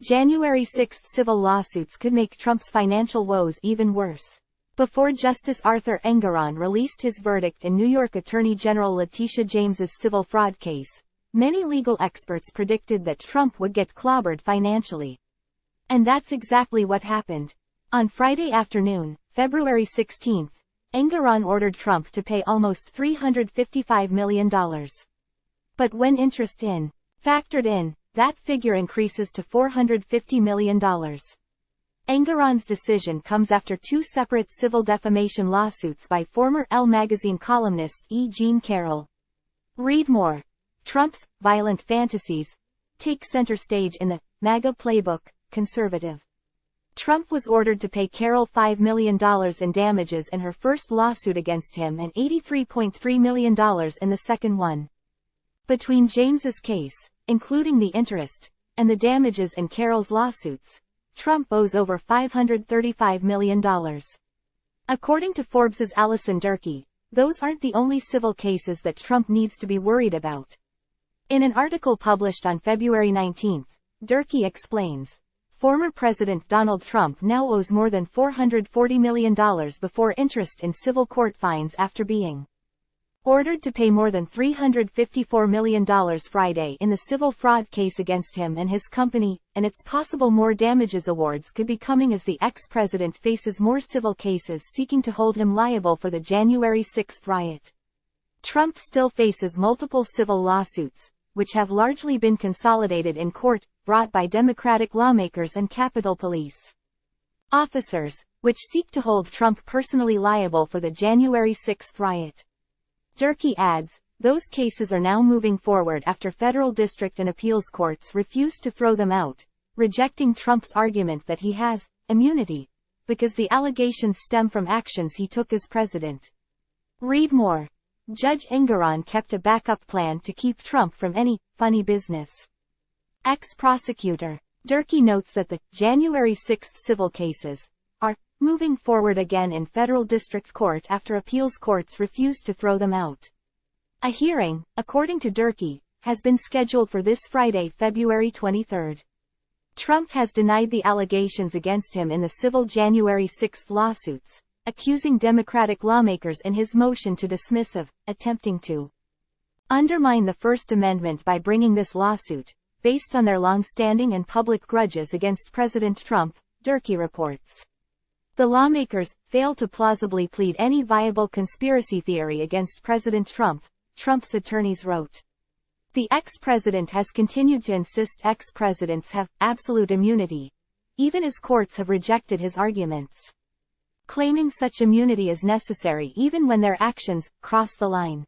January 6 civil lawsuits could make Trump's financial woes even worse. Before Justice Arthur Engoron released his verdict in New York Attorney General Letitia James's civil fraud case, many legal experts predicted that Trump would get clobbered financially. And that's exactly what happened. On Friday afternoon, February 16, Engoron ordered Trump to pay almost $355 million. But when interest factored in, that figure increases to $450 million. Engoron's decision comes after two separate civil defamation lawsuits by former Elle Magazine columnist Carroll. Read more. Trump's violent fantasies take center stage in the MAGA playbook. Conservative. Trump was ordered to pay Carroll $5 million in damages in her first lawsuit against him and $83.3 million in the second one. Between James's case, including the interest, and the damages in Carroll's lawsuits, Trump owes over $535 million. According to Forbes's Allison Durkee, those aren't the only civil cases that Trump needs to be worried about. In an article published on February 19, Durkee explains, former President Donald Trump now owes more than $440 million before interest in civil court fines after being ordered to pay more than $354 million Friday in the civil fraud case against him and his company, and it's possible more damages awards could be coming as the ex-president faces more civil cases seeking to hold him liable for the January 6 riot. Trump still faces multiple civil lawsuits, which have largely been consolidated in court, brought by Democratic lawmakers and Capitol Police officers, which seek to hold Trump personally liable for the January 6 riot. Durkee adds, those cases are now moving forward after federal district and appeals courts refused to throw them out, rejecting Trump's argument that he has immunity, because the allegations stem from actions he took as president. Read more. Judge Engoron kept a backup plan to keep Trump from any funny business. Ex-prosecutor Durkee notes that the January 6 civil cases are moving forward again in federal district court after appeals courts refused to throw them out. A hearing, according to Durkee, has been scheduled for this Friday, February 23. Trump has denied the allegations against him in the civil January 6 lawsuits, accusing Democratic lawmakers in his motion to dismiss of attempting to undermine the First Amendment by bringing this lawsuit, based on their long-standing and public grudges against President Trump, Durkee reports. The lawmakers failed to plausibly plead any viable conspiracy theory against President Trump, Trump's attorneys wrote. The ex-president has continued to insist ex-presidents have absolute immunity, even as courts have rejected his arguments, claiming such immunity is necessary even when their actions cross the line.